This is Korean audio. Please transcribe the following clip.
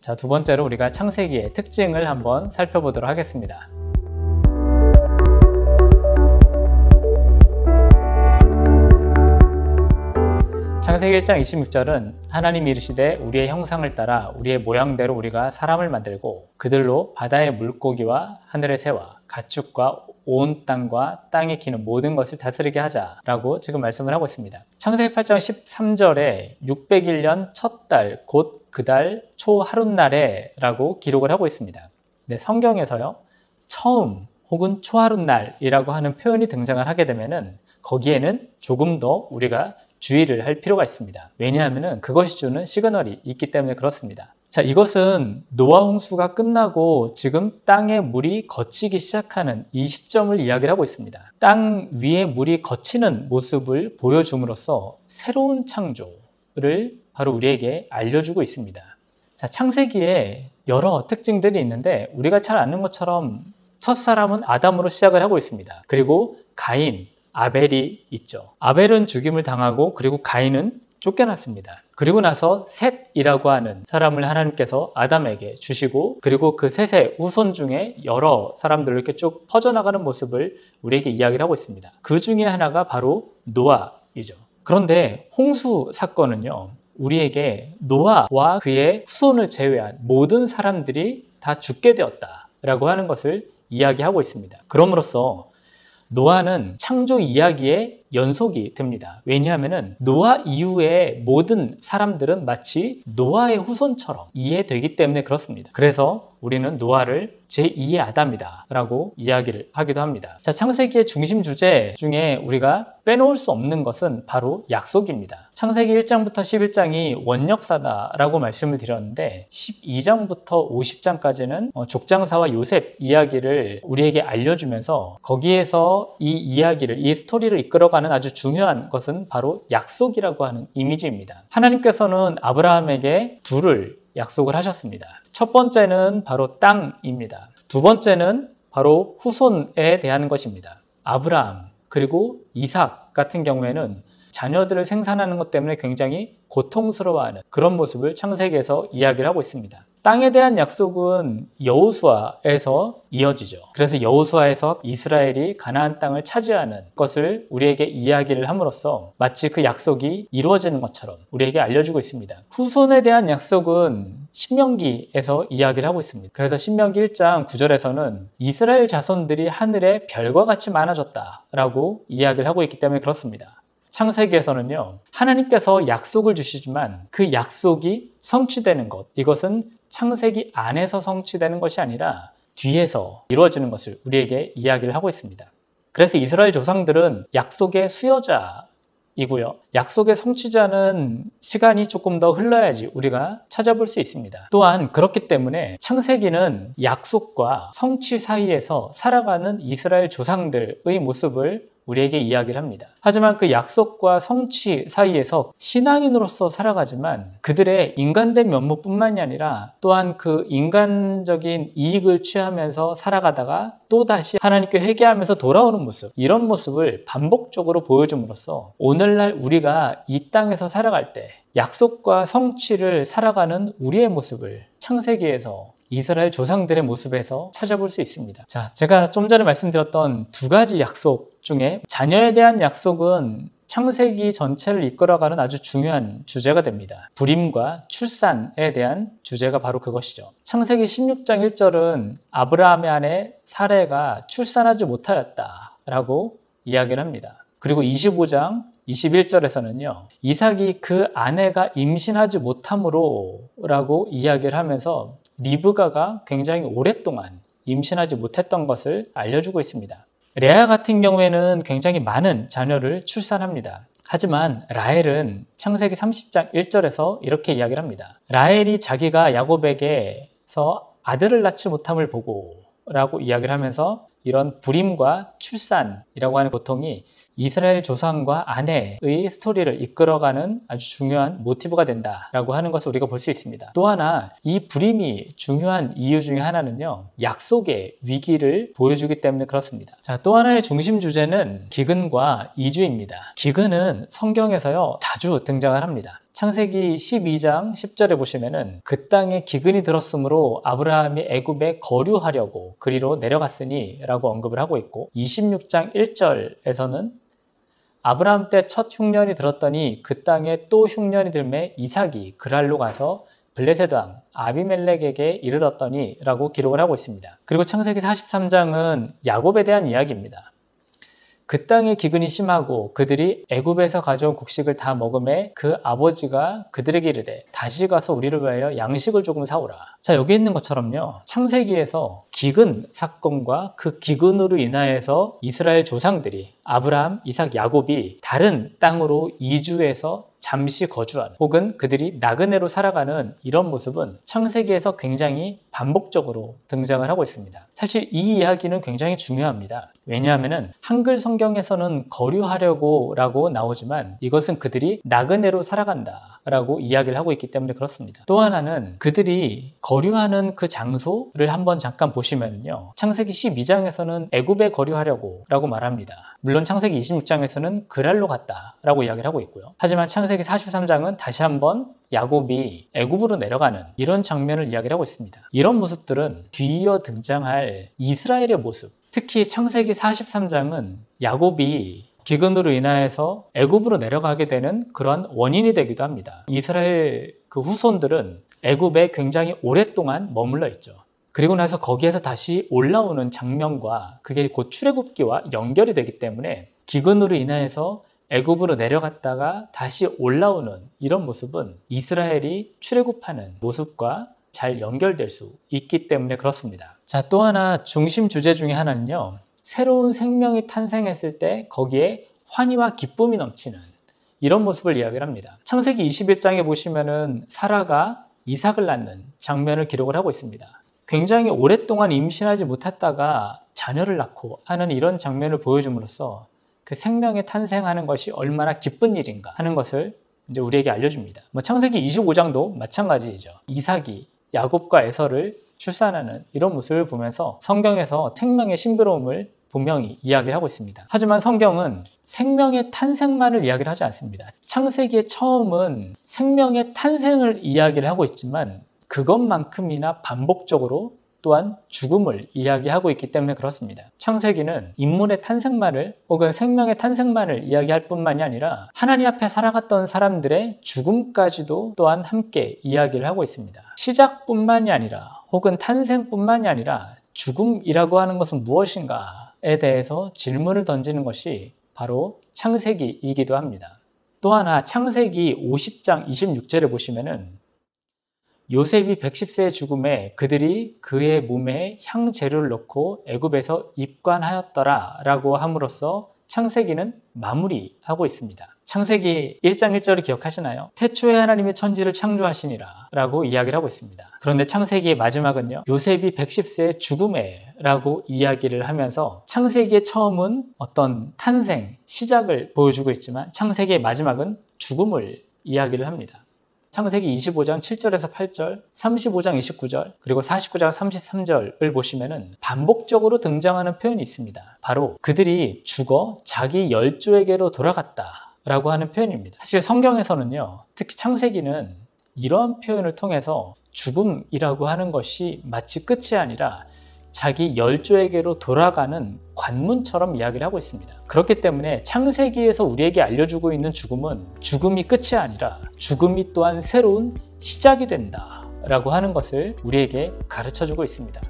자, 두 번째로 우리가 창세기의 특징을 한번 살펴보도록 하겠습니다. 창세기 1장 26절은 하나님이 이르시되 우리의 형상을 따라 우리의 모양대로 우리가 사람을 만들고 그들로 바다의 물고기와 하늘의 새와 가축과 온 땅과 땅에 기는 모든 것을 다스리게 하자라고 지금 말씀을 하고 있습니다. 창세기 8장 13절에 601년 첫 달 곧 그 달 초 하룻날에 라고 기록을 하고 있습니다. 네, 성경에서요 처음 혹은 초하룻날이라고 하는 표현이 등장을 하게 되면은 거기에는 조금 더 우리가 주의를 할 필요가 있습니다. 왜냐하면 그것이 주는 시그널이 있기 때문에 그렇습니다. 자, 이것은 노아 홍수가 끝나고 지금 땅에 물이 걷히기 시작하는 이 시점을 이야기를 하고 있습니다. 땅 위에 물이 걷히는 모습을 보여줌으로써 새로운 창조를 바로 우리에게 알려주고 있습니다. 자, 창세기에 여러 특징들이 있는데 우리가 잘 아는 것처럼 첫사람은 아담으로 시작을 하고 있습니다. 그리고 가인, 아벨이 있죠. 아벨은 죽임을 당하고 그리고 가인은 쫓겨났습니다. 그리고 나서 셋이라고 하는 사람을 하나님께서 아담에게 주시고 그리고 그 셋의 후손 중에 여러 사람들로 이렇게 쭉 퍼져나가는 모습을 우리에게 이야기를 하고 있습니다. 그 중에 하나가 바로 노아이죠. 그런데 홍수 사건은요 우리에게 노아와 그의 후손을 제외한 모든 사람들이 다 죽게 되었다라고 하는 것을 이야기하고 있습니다. 그럼으로써 노아는 창조 이야기의 연속이 됩니다. 왜냐하면 노아 이후의 모든 사람들은 마치 노아의 후손처럼 이해되기 때문에 그렇습니다. 그래서 우리는 노아를 제2의 아담이다 라고 이야기를 하기도 합니다. 자, 창세기의 중심 주제 중에 우리가 빼놓을 수 없는 것은 바로 약속입니다. 창세기 1장부터 11장이 원역사다 라고 말씀을 드렸는데 12장부터 50장까지는 족장사와 요셉 이야기를 우리에게 알려주면서 거기에서 이 이야기를, 이 스토리를 이끌어가는 아주 중요한 것은 바로 약속이라고 하는 이미지입니다. 하나님께서는 아브라함에게 둘을 약속을 하셨습니다. 첫 번째는 바로 땅입니다. 두 번째는 바로 후손에 대한 것입니다. 아브라함 그리고 이삭 같은 경우에는 자녀들을 생산하는 것 때문에 굉장히 고통스러워하는 그런 모습을 창세기에서 이야기를 하고 있습니다. 땅에 대한 약속은 여호수아에서 이어지죠. 그래서 여호수아에서 이스라엘이 가나안 땅을 차지하는 것을 우리에게 이야기를 함으로써 마치 그 약속이 이루어지는 것처럼 우리에게 알려주고 있습니다. 후손에 대한 약속은 신명기에서 이야기를 하고 있습니다. 그래서 신명기 1장 9절에서는 이스라엘 자손들이 하늘에 별과 같이 많아졌다라고 이야기를 하고 있기 때문에 그렇습니다. 창세기에서는요 하나님께서 약속을 주시지만 그 약속이 성취되는 것, 이것은 창세기 안에서 성취되는 것이 아니라 뒤에서 이루어지는 것을 우리에게 이야기를 하고 있습니다. 그래서 이스라엘 조상들은 약속의 수여자이고요. 약속의 성취자는 시간이 조금 더 흘러야지 우리가 찾아볼 수 있습니다. 또한 그렇기 때문에 창세기는 약속과 성취 사이에서 살아가는 이스라엘 조상들의 모습을 우리에게 이야기를 합니다. 하지만 그 약속과 성취 사이에서 신앙인으로서 살아가지만 그들의 인간된 면모뿐만이 아니라 또한 그 인간적인 이익을 취하면서 살아가다가 또다시 하나님께 회개하면서 돌아오는 모습, 이런 모습을 반복적으로 보여줌으로써 오늘날 우리가 이 땅에서 살아갈 때 약속과 성취를 살아가는 우리의 모습을 창세기에서 이스라엘 조상들의 모습에서 찾아볼 수 있습니다. 자, 제가 좀 전에 말씀드렸던 두 가지 약속 중에 자녀에 대한 약속은 창세기 전체를 이끌어가는 아주 중요한 주제가 됩니다. 불임과 출산에 대한 주제가 바로 그것이죠. 창세기 16장 1절은 아브라함의 아내 사레가 출산하지 못하였다라고 이야기를 합니다. 그리고 25장 21절에서는요 이삭이 그 아내가 임신하지 못함으로 라고 이야기를 하면서 리브가가 굉장히 오랫동안 임신하지 못했던 것을 알려주고 있습니다. 레아 같은 경우에는 굉장히 많은 자녀를 출산합니다. 하지만 라헬은 창세기 30장 1절에서 이렇게 이야기를 합니다. 라헬이 자기가 야곱에게서 아들을 낳지 못함을 보고 라고 이야기를 하면서 이런 불임과 출산이라고 하는 고통이 이스라엘 조상과 아내의 스토리를 이끌어가는 아주 중요한 모티브가 된다라고 하는 것을 우리가 볼 수 있습니다. 또 하나 이 불임이 중요한 이유 중에 하나는요 약속의 위기를 보여주기 때문에 그렇습니다. 자, 또 하나의 중심 주제는 기근과 이주입니다. 기근은 성경에서요 자주 등장을 합니다. 창세기 12장 10절에 보시면은 그 땅에 기근이 들었으므로 아브라함이 애굽에 거류하려고 그리로 내려갔으니 라고 언급을 하고 있고, 26장 1절에서는 아브라함 때 첫 흉년이 들었더니 그 땅에 또 흉년이 들매 이삭이 그랄로 가서 블레셋 왕 아비멜렉에게 이르렀더니 라고 기록을 하고 있습니다. 그리고 창세기 43장은 야곱에 대한 이야기입니다. 그 땅의 기근이 심하고 그들이 애굽에서 가져온 곡식을 다 먹음에 그 아버지가 그들에게 이르되 다시 가서 우리를 위하여 양식을 조금 사오라. 자, 여기 있는 것처럼요, 창세기에서 기근 사건과 그 기근으로 인하여서 이스라엘 조상들이 아브라함, 이삭, 야곱이 다른 땅으로 이주해서 잠시 거주한, 혹은 그들이 나그네로 살아가는 이런 모습은 창세기에서 굉장히 반복적으로 등장을 하고 있습니다. 사실 이 이야기는 굉장히 중요합니다. 왜냐하면 한글 성경에서는 거류하려고 라고 나오지만 이것은 그들이 나그네로 살아간다 라고 이야기를 하고 있기 때문에 그렇습니다. 또 하나는 그들이 거류하는 그 장소를 한번 잠깐 보시면요, 창세기 12장에서는 애굽에 거류하려고 라고 말합니다. 물론 창세기 26장에서는 그랄로 갔다 라고 이야기를 하고 있고요. 하지만 창세기 43장은 다시 한번 야곱이 애굽으로 내려가는 이런 장면을 이야기를 하고 있습니다. 이런 모습들은 뒤이어 등장할 이스라엘의 모습, 특히 창세기 43장은 야곱이 기근으로 인하여서 애굽으로 내려가게 되는 그러한 원인이 되기도 합니다. 이스라엘 그 후손들은 애굽에 굉장히 오랫동안 머물러 있죠. 그리고 나서 거기에서 다시 올라오는 장면과 그게 곧 출애굽기와 연결이 되기 때문에 기근으로 인하여서 애굽으로 내려갔다가 다시 올라오는 이런 모습은 이스라엘이 출애굽하는 모습과 잘 연결될 수 있기 때문에 그렇습니다. 자, 또 하나 중심 주제 중에 하나는요, 새로운 생명이 탄생했을 때 거기에 환희와 기쁨이 넘치는 이런 모습을 이야기를 합니다. 창세기 21장에 보시면은 사라가 이삭을 낳는 장면을 기록을 하고 있습니다. 굉장히 오랫동안 임신하지 못했다가 자녀를 낳고 하는 이런 장면을 보여줌으로써 그 생명의 탄생하는 것이 얼마나 기쁜 일인가 하는 것을 이제 우리에게 알려줍니다. 창세기 25장도 마찬가지이죠. 이삭이 야곱과 에서를 출산하는 이런 모습을 보면서 성경에서 생명의 싱그러움을 분명히 이야기를 하고 있습니다. 하지만 성경은 생명의 탄생만을 이야기를 하지 않습니다. 창세기의 처음은 생명의 탄생을 이야기를 하고 있지만 그것만큼이나 반복적으로 또한 죽음을 이야기하고 있기 때문에 그렇습니다. 창세기는 인물의 탄생만을 혹은 생명의 탄생만을 이야기할 뿐만이 아니라 하나님 앞에 살아갔던 사람들의 죽음까지도 또한 함께 이야기를 하고 있습니다. 시작뿐만이 아니라 혹은 탄생뿐만이 아니라 죽음이라고 하는 것은 무엇인가에 대해서 질문을 던지는 것이 바로 창세기이기도 합니다. 또 하나 창세기 50장 26절에 보시면은 요셉이 110세의 죽음에 그들이 그의 몸에 향재료를 넣고 애굽에서 입관하였더라 라고 함으로써 창세기는 마무리하고 있습니다. 창세기 1장 1절을 기억하시나요? 태초에 하나님이 천지를 창조하시니라 라고 이야기를 하고 있습니다. 그런데 창세기의 마지막은요, 요셉이 110세의 죽음에 라고 이야기를 하면서 창세기의 처음은 어떤 탄생, 시작을 보여주고 있지만 창세기의 마지막은 죽음을 이야기를 합니다. 창세기 25장 7절에서 8절, 35장 29절, 그리고 49장 33절을 보시면은 반복적으로 등장하는 표현이 있습니다. 바로 그들이 죽어 자기 열조에게로 돌아갔다 라고 하는 표현입니다. 사실 성경에서는요, 특히 창세기는 이러한 표현을 통해서 죽음이라고 하는 것이 마치 끝이 아니라 자기 열조에게로 돌아가는 관문처럼 이야기를 하고 있습니다. 그렇기 때문에 창세기에서 우리에게 알려주고 있는 죽음은 죽음이 끝이 아니라 죽음이 또한 새로운 시작이 된다 라고 하는 것을 우리에게 가르쳐주고 있습니다.